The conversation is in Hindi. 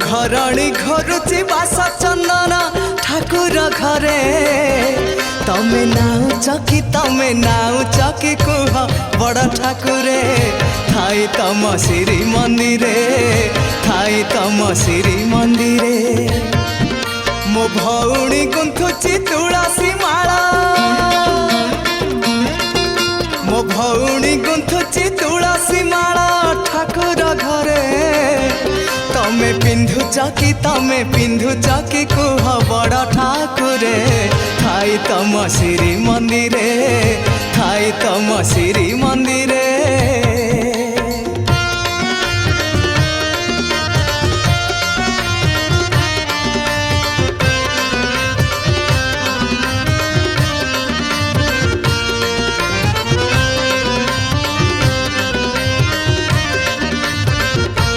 घरणी घरुची बास चंदन ठाकुर घरे तमे नाउच कि कुह बड़ ठाकुरे थाई तम श्री मंदिरे थाई तम श्री मंदिरे मो भौणी गुंथुची तुलसी माला मो भौणी गुंथुची तुलसी माला ठाकुर घरे तमे पिंधुच कि कुह बड़ ठाकुरे थाई तम श्री मंदिरे थाई तम श्री मंदिरे